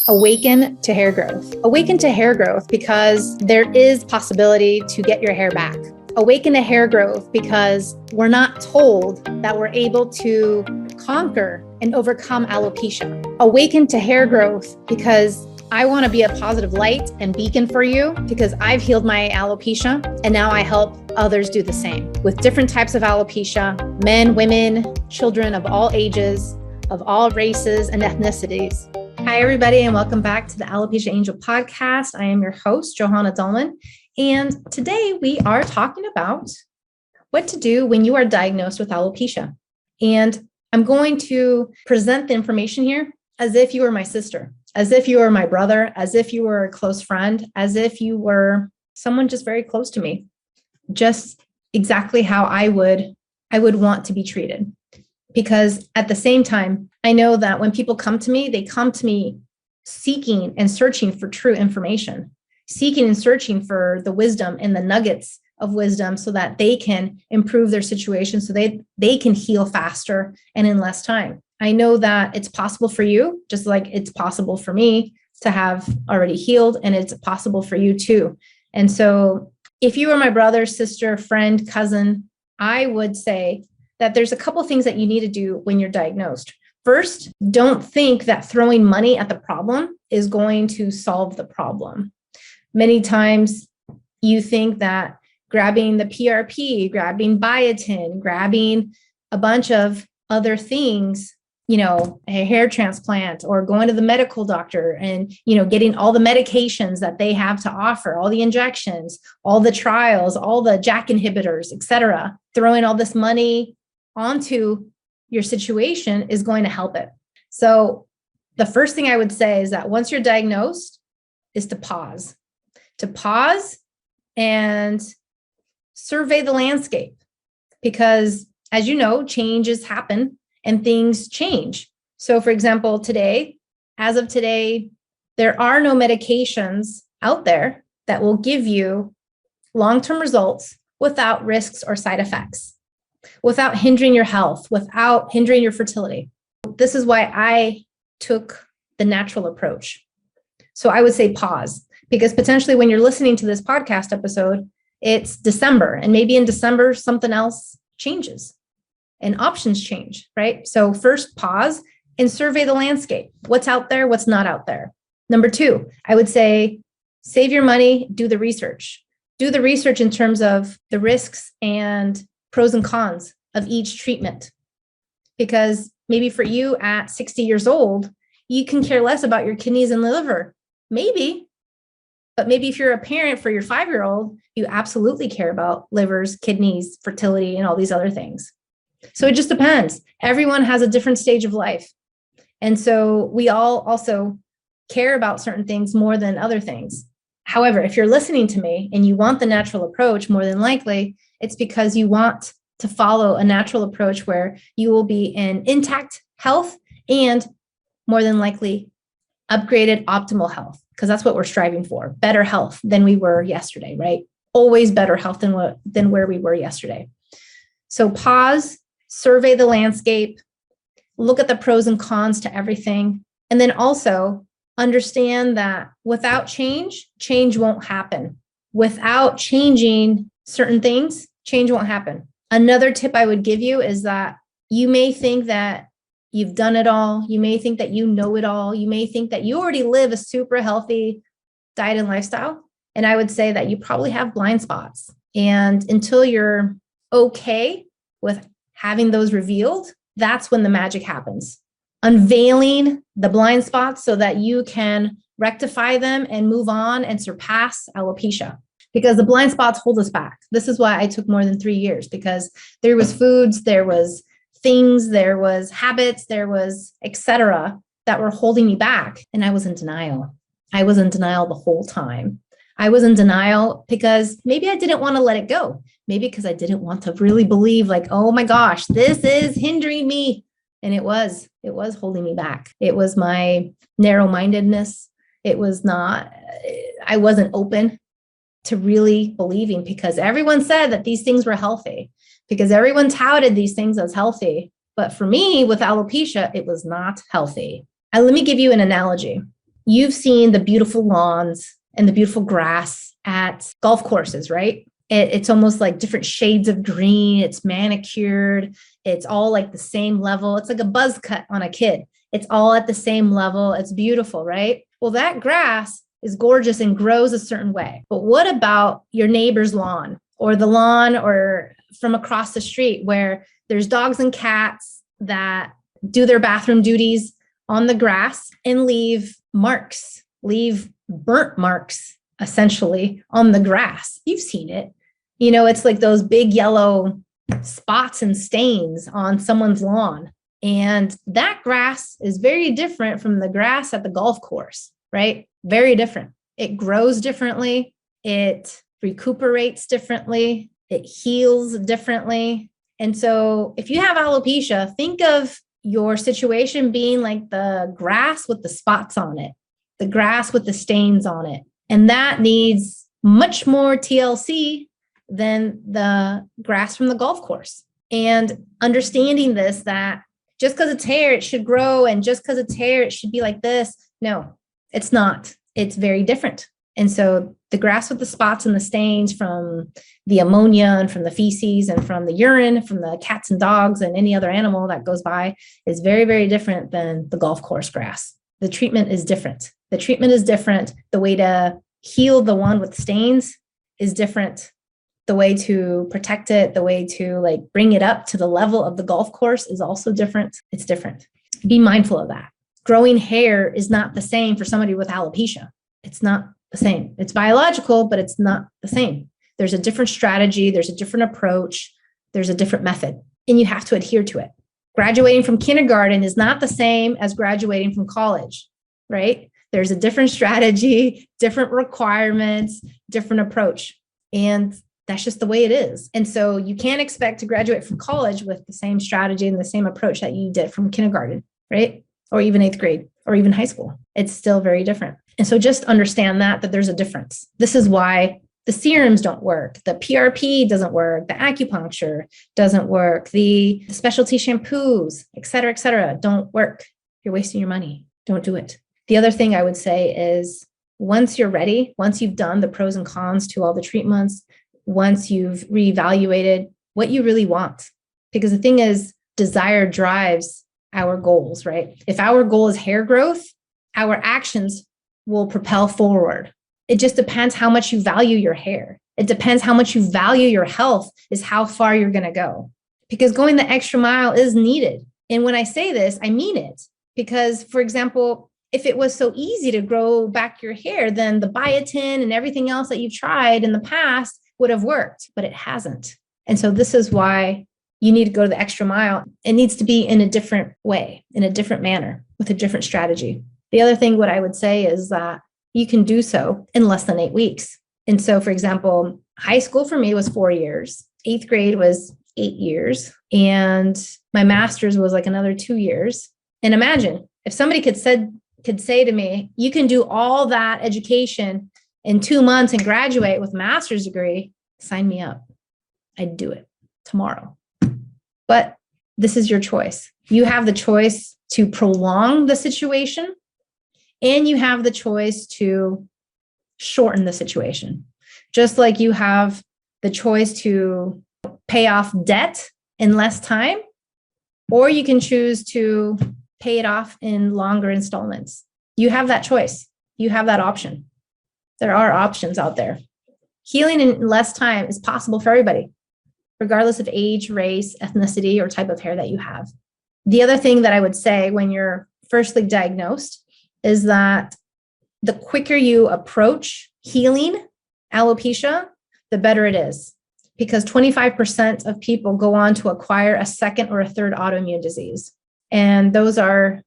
Awaken to hair growth. Awaken to hair growth because there is possibility to get your hair back. Awaken to hair growth because we're not told that we're able to conquer and overcome alopecia. Awaken to hair growth because I want to be a positive light and beacon for you because I've healed my alopecia and now I help others do the same with different types of alopecia, men, women, children of all ages, of all races and ethnicities. Hi, everybody, and welcome back to the Alopecia Angel podcast. I am your host, Johanna, and today we are talking about what to do when you are diagnosed with alopecia. And I'm going to present the information here as if you were my sister, as if you were my brother, as if you were a close friend, as if you were someone just very close to me, just exactly how I would want to be treated. Because at the same time, I know that when people come to me, they come to me seeking and searching for true information, seeking and searching for the wisdom and the nuggets of wisdom so that they can improve their situation, so they can heal faster and in less time. I know that it's possible for you, just like it's possible for me to have already healed, and it's possible for you too. And so if you are my brother, sister, friend, cousin, I would say that there's a couple of things that you need to do when you're diagnosed. First, don't think that throwing money at the problem is going to solve the problem. Many times you think that grabbing the PRP, grabbing biotin, grabbing a bunch of other things, a hair transplant or going to the medical doctor and, getting all the medications that they have to offer, all the injections, all the trials, all the JAK inhibitors, etc., throwing all this money onto your situation is going to help it. So the first thing I would say is that once you're diagnosed is to pause and survey the landscape, because as you know, changes happen and things change. So for example, as of today, there are no medications out there that will give you long-term results without risks or side effects, without hindering your health, without hindering your fertility. This is why I took the natural approach. So I would say pause, because potentially when you're listening to this podcast episode, it's December, and maybe in December, something else changes and options change, right? So first pause and survey the landscape. What's out there? What's not out there? Number two, I would say save your money, do the research. Do the research in terms of the risks and pros and cons of each treatment. Because maybe for you at 60 years old, you can care less about your kidneys and liver. Maybe, but maybe if you're a parent for your 5-year-old, you absolutely care about livers, kidneys, fertility, and all these other things. So it just depends. Everyone has a different stage of life. And so we all also care about certain things more than other things. However, if you're listening to me and you want the natural approach, more than likely, it's because you want to follow a natural approach where you will be in intact health and more than likely upgraded optimal health, because that's what we're striving for, better health than we were yesterday, right? Always better health than where we were yesterday. So pause, survey the landscape, look at the pros and cons to everything, and then also understand that without change won't happen. Without changing certain things, change won't happen. Another tip I would give you is that you may think that you've done it all. You may think that you know it all. You may think that you already live a super healthy diet and lifestyle. And I would say that you probably have blind spots. And until you're okay with having those revealed, that's when the magic happens. Unveiling the blind spots so that you can rectify them and move on and surpass alopecia. Because the blind spots hold us back. This is why I took more than 3 years, because there was foods, there was things, there was habits, there was etc. that were holding me back. And I was in denial. I was in denial the whole time. I was in denial because maybe I didn't want to let it go. Maybe because I didn't want to really believe like, oh my gosh, this is hindering me. And it was holding me back. It was my narrow-mindedness. I wasn't open to really believing, because everyone said that these things were healthy, because everyone touted these things as healthy. But for me, with alopecia, it was not healthy. And let me give you an analogy. You've seen the beautiful lawns and the beautiful grass at golf courses, right? It's almost like different shades of green. It's manicured. It's all like the same level. It's like a buzz cut on a kid. It's all at the same level. It's beautiful, right? Well, that grass is gorgeous and grows a certain way. But what about your neighbor's lawn or the lawn or from across the street where there's dogs and cats that do their bathroom duties on the grass and leave marks, leave burnt marks, essentially, on the grass? You've seen it. You know, it's like those big yellow spots and stains on someone's lawn. And that grass is very different from the grass at the golf course, right? Very different. It grows differently. It recuperates differently. It heals differently. And so if you have alopecia, think of your situation being like the grass with the spots on it, the grass with the stains on it. And that needs much more TLC than the grass from the golf course. And understanding this, that just because it's hair, it should grow. And just because it's hair, it should be like this. No, it's not. It's very different. And so the grass with the spots and the stains from the ammonia and from the feces and from the urine, from the cats and dogs and any other animal that goes by is very, very different than the golf course grass. The treatment is different. The treatment is different. The way to heal the one with stains is different. The way to protect it, the way to like bring it up to the level of the golf course is also different. It's different. Be mindful of that. Growing hair is not the same for somebody with alopecia. It's not the same. It's biological, but it's not the same. There's a different strategy. There's a different approach. There's a different method, and you have to adhere to it. Graduating from kindergarten is not the same as graduating from college, right? There's a different strategy, different requirements, different approach. And that's just the way it is. And so you can't expect to graduate from college with the same strategy and the same approach that you did from kindergarten, right? Or even 8th grade or even high school. It's still very different. And so just understand that there's a difference. This is why the serums don't work. The PRP doesn't work. The acupuncture doesn't work. The specialty shampoos, et cetera, don't work. You're wasting your money. Don't do it. The other thing I would say is once you're ready, once you've done the pros and cons to all the treatments, once you've reevaluated what you really want, because the thing is, desire drives our goals, right? If our goal is hair growth, our actions will propel forward. It just depends how much you value your hair. It depends how much you value your health is how far you're going to go, because going the extra mile is needed. And when I say this, I mean it, because for example, if it was so easy to grow back your hair, then the biotin and everything else that you've tried in the past would have worked, but it hasn't. And so this is why you need to go the extra mile. It needs to be in a different way, in a different manner, with a different strategy. The other thing, what I would say is that you can do so in less than 8 weeks. And so, for example, high school for me was 4 years. 8th grade was 8 years. And my master's was like another 2 years. And imagine if somebody could say to me, you can do all that education in 2 months and graduate with a master's degree, sign me up. I'd do it tomorrow. But this is your choice. You have the choice to prolong the situation, and you have the choice to shorten the situation. Just like you have the choice to pay off debt in less time, or you can choose to pay it off in longer installments. You have that choice. You have that option. There are options out there. Healing in less time is possible for everybody, regardless of age, race, ethnicity, or type of hair that you have. The other thing that I would say when you're firstly diagnosed is that the quicker you approach healing alopecia, the better it is, because 25% of people go on to acquire a second or a third autoimmune disease. And those are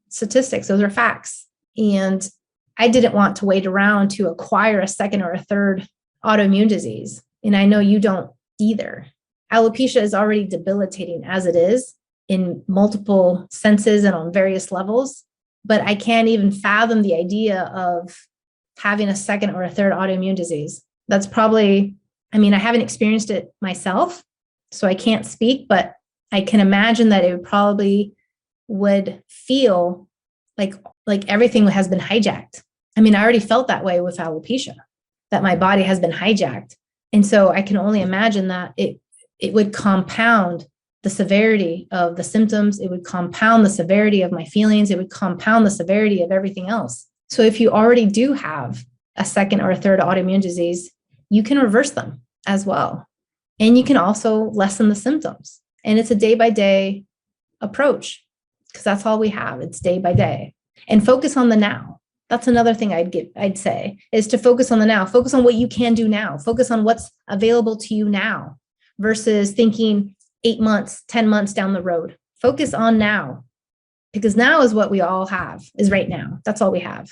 statistics, those are facts. And I didn't want to wait around to acquire a second or a third autoimmune disease. And I know you don't either. Alopecia is already debilitating as it is in multiple senses and on various levels, but I can't even fathom the idea of having a second or a third autoimmune disease. That's probably, I haven't experienced it myself, so I can't speak, but I can imagine that it would probably feel like everything has been hijacked. I mean, I already felt that way with alopecia, that my body has been hijacked. And so I can only imagine that it would compound the severity of the symptoms. It would compound the severity of my feelings. It would compound the severity of everything else. So if you already do have a second or a third autoimmune disease, you can reverse them as well. And you can also lessen the symptoms. And it's a day-by-day approach, because that's all we have. It's day by day. And focus on the now. That's another thing I'd say, is to focus on the now. Focus on what you can do now. Focus on what's available to you now versus thinking 8 months, 10 months down the road. Focus on now, because now is what we all have, is right now. That's all we have.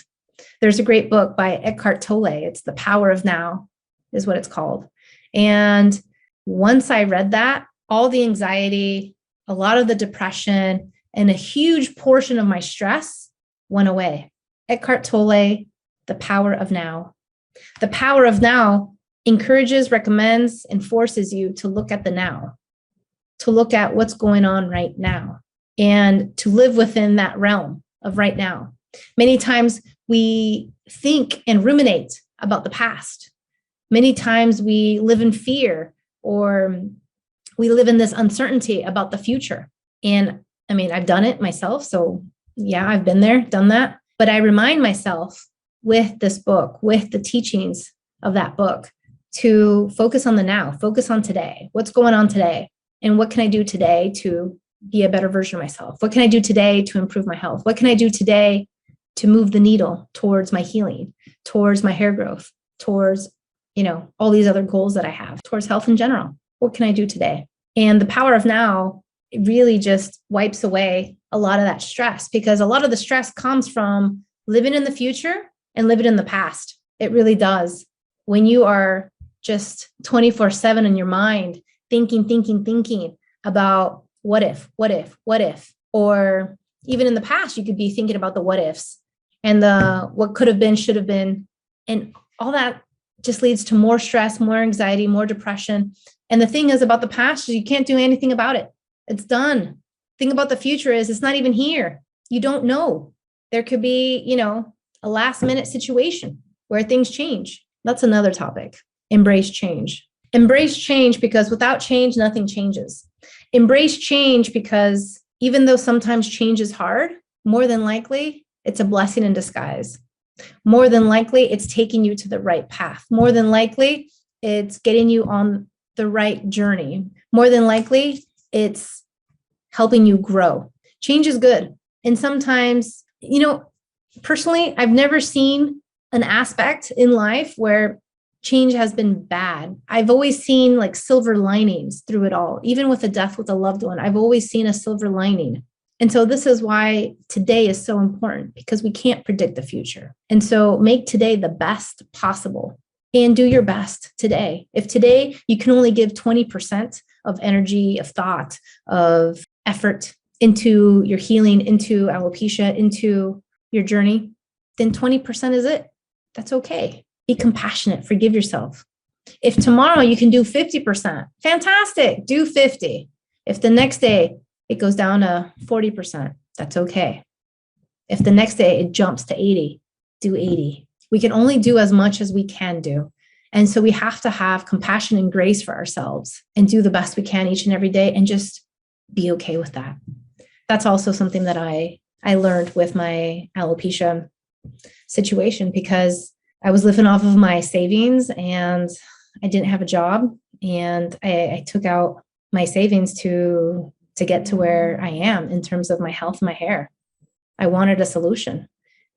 There's a great book by Eckhart Tolle. It's The Power of Now is what it's called. And once I read that, all the anxiety, a lot of the depression, and a huge portion of my stress went away. Eckhart Tolle, The Power of Now. The Power of Now encourages, recommends, and forces you to look at the now, to look at what's going on right now, and to live within that realm of right now. Many times we think and ruminate about the past. Many times we live in fear, or we live in this uncertainty about the future. And I mean, I've done it myself. So yeah, I've been there, done that. But I remind myself with this book, with the teachings of that book, to focus on the now, focus on today. What's going on today? And what can I do today to be a better version of myself? What can I do today to improve my health? What can I do today to move the needle towards my healing, towards my hair growth, towards, all these other goals that I have, towards health in general? What can I do today? And the power of now, it really just wipes away a lot of that stress, because a lot of the stress comes from living in the future and living in the past. It really does. When you are just 24/7 in your mind, thinking about what if, or even in the past, you could be thinking about the what ifs and the what could have been, should have been, and all that just leads to more stress, more anxiety, more depression. And the thing is about the past is you can't do anything about it. It's done. Thing about the future is it's not even here. You don't know. There could be, a last minute situation where things change. That's another topic. Embrace change. Embrace change, because without change, nothing changes. Embrace change, because even though sometimes change is hard, more than likely it's a blessing in disguise. More than likely it's taking you to the right path. More than likely it's getting you on the right journey. More than likely it's helping you grow. Change is good. And sometimes, personally, I've never seen an aspect in life where change has been bad. I've always seen like silver linings through it all. Even with a death with a loved one, I've always seen a silver lining. And so this is why today is so important, because we can't predict the future. And so make today the best possible and do your best today. If today you can only give 20% of energy, of thought, of effort into your healing, into alopecia, into your journey, then 20% is it. That's okay. Be compassionate, forgive yourself. If tomorrow you can do 50%, fantastic, do 50. If the next day it goes down to 40%, that's okay. If the next day it jumps to 80, do 80. We can only do as much as we can do. And so we have to have compassion and grace for ourselves and do the best we can each and every day, and just be okay with that. That's also something that I learned with my alopecia situation, because I was living off of my savings and I didn't have a job, and I took out my savings to get to where I am in terms of my health and my hair. I wanted a solution,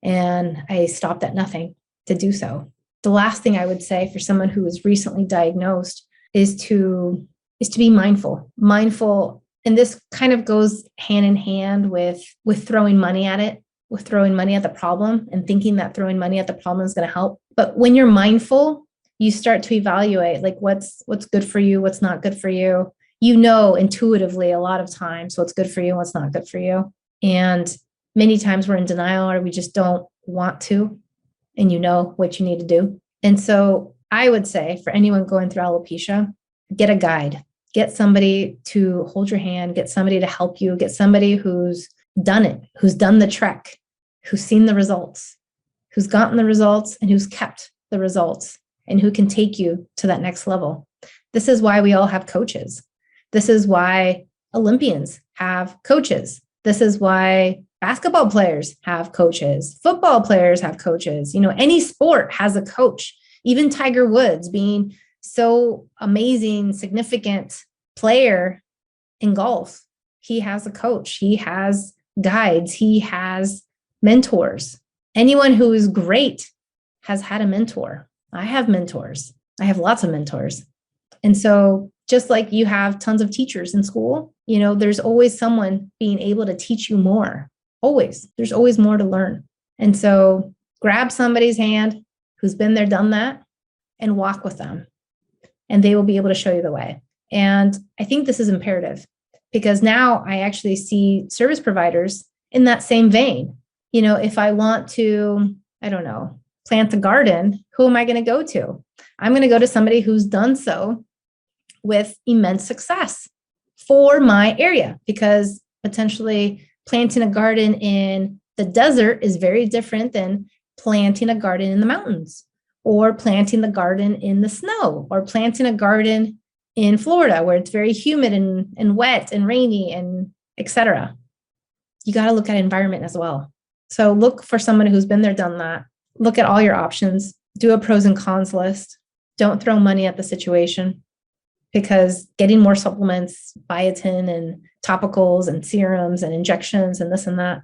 and I stopped at nothing to do so. The last thing I would say for someone who is recently diagnosed is to be mindful. Mindful, and this kind of goes hand in hand with throwing money at it, with throwing money at the problem and thinking that throwing money at the problem is going to help. But when you're mindful, you start to evaluate like what's good for you, what's not good for you. Intuitively a lot of times what's good for you and what's not good for you. And many times we're in denial, or we just don't want to, and you know what you need to do. And so I would say for anyone going through alopecia, get a guide, get somebody to hold your hand, get somebody to help you, get somebody who's done it, who's done the trek, who's seen the results, who's gotten the results, and who's kept the results, and who can take you to that next level. This is why we all have coaches. This is why Olympians have coaches. This is why basketball players have coaches. Football players have coaches. Any sport has a coach. Even Tiger Woods, being so amazing, significant player in golf, he has a coach. He has guides. He has mentors. Anyone who is great has had a mentor. I have mentors. I have lots of mentors. And so just like you have tons of teachers in school, there's always someone being able to teach you more. Always. There's always more to learn. And so grab somebody's hand who's been there, done that, and walk with them. And they will be able to show you the way. And I think this is imperative because now I actually see service providers in that same vein. If I want to, plant a garden, who am I going to go to? I'm going to go to somebody who's done so with immense success for my area, because potentially planting a garden in the desert is very different than planting a garden in the mountains, or planting the garden in the snow, or planting a garden in Florida where it's very humid and wet and rainy and etc. You got to look at environment as well. So look for someone who's been there, done that. Look at all your options. Do a pros and cons list. Don't throw money at the situation, because getting more supplements, biotin and topicals and serums and injections and this and that,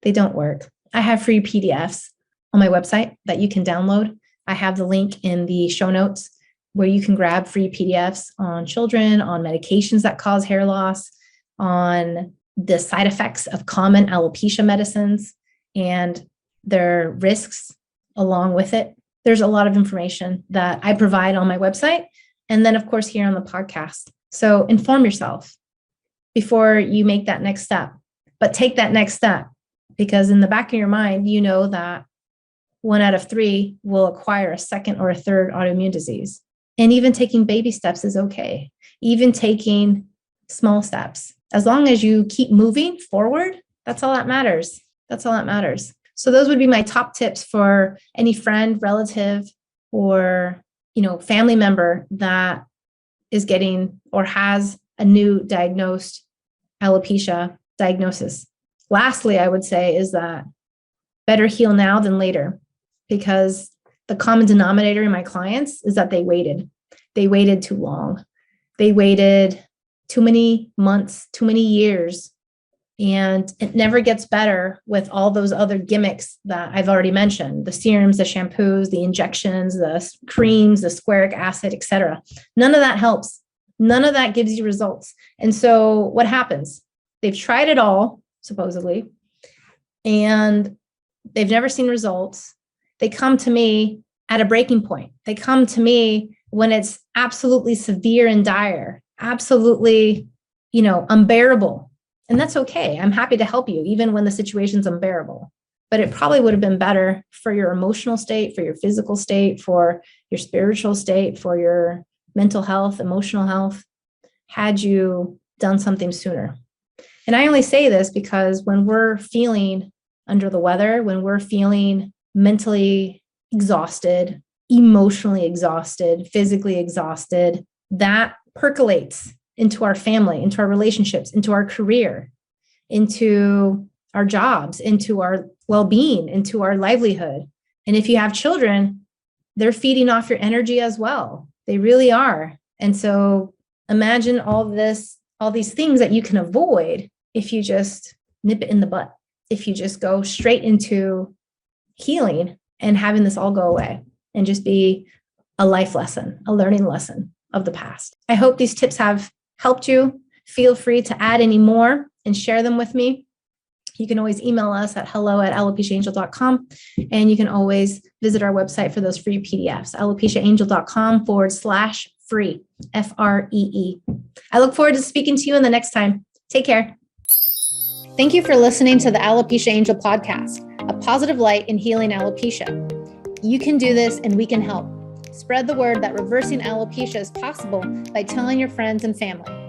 they don't work. I have free PDFs on my website that you can download. I have the link in the show notes where you can grab free PDFs on children, on medications that cause hair loss, on the side effects of common alopecia medicines and their risks along with it. There's a lot of information that I provide on my website. And then, of course, here on the podcast. So inform yourself before you make that next step. But take that next step, because in the back of your mind, you know that 1 out of 3 will acquire a second or a third autoimmune disease. And even taking baby steps is okay. Even taking small steps. As long as you keep moving forward, that's all that matters. That's all that matters. So those would be my top tips for any friend, relative, or family member that is getting or has a new diagnosed alopecia diagnosis. Lastly, I would say is that better heal now than later, because the common denominator in my clients is that they waited. They waited too long. They waited too many months, too many years. And it never gets better with all those other gimmicks that I've already mentioned, the serums, the shampoos, the injections, the creams, the squaric acid, etc. None of that helps. None of that gives you results. And so what happens? They've tried it all, supposedly, and they've never seen results. They come to me at a breaking point. They come to me when it's absolutely severe and dire, absolutely, unbearable. And that's okay. I'm happy to help you, even when the situation's unbearable. But it probably would have been better for your emotional state, for your physical state, for your spiritual state, for your mental health, emotional health, had you done something sooner. And I only say this because when we're feeling under the weather, when we're feeling mentally exhausted, emotionally exhausted, physically exhausted, that percolates into our family, into our relationships, into our career, into our jobs, into our well-being, into our livelihood. And if you have children, they're feeding off your energy as well. They really are. And so imagine all these things that you can avoid if you just nip it in the butt, if you just go straight into healing and having this all go away and just be a life lesson, a learning lesson of the past. I hope these tips have helped you. Feel free to add any more and share them with me. You can always email us at hello@alopeciaangel.com. And you can always visit our website for those free PDFs, alopeciaangel.com/free, FREE. I look forward to speaking to you in the next time. Take care. Thank you for listening to the Alopecia Angel podcast, a positive light in healing alopecia. You can do this and we can help. Spread the word that reversing alopecia is possible by telling your friends and family.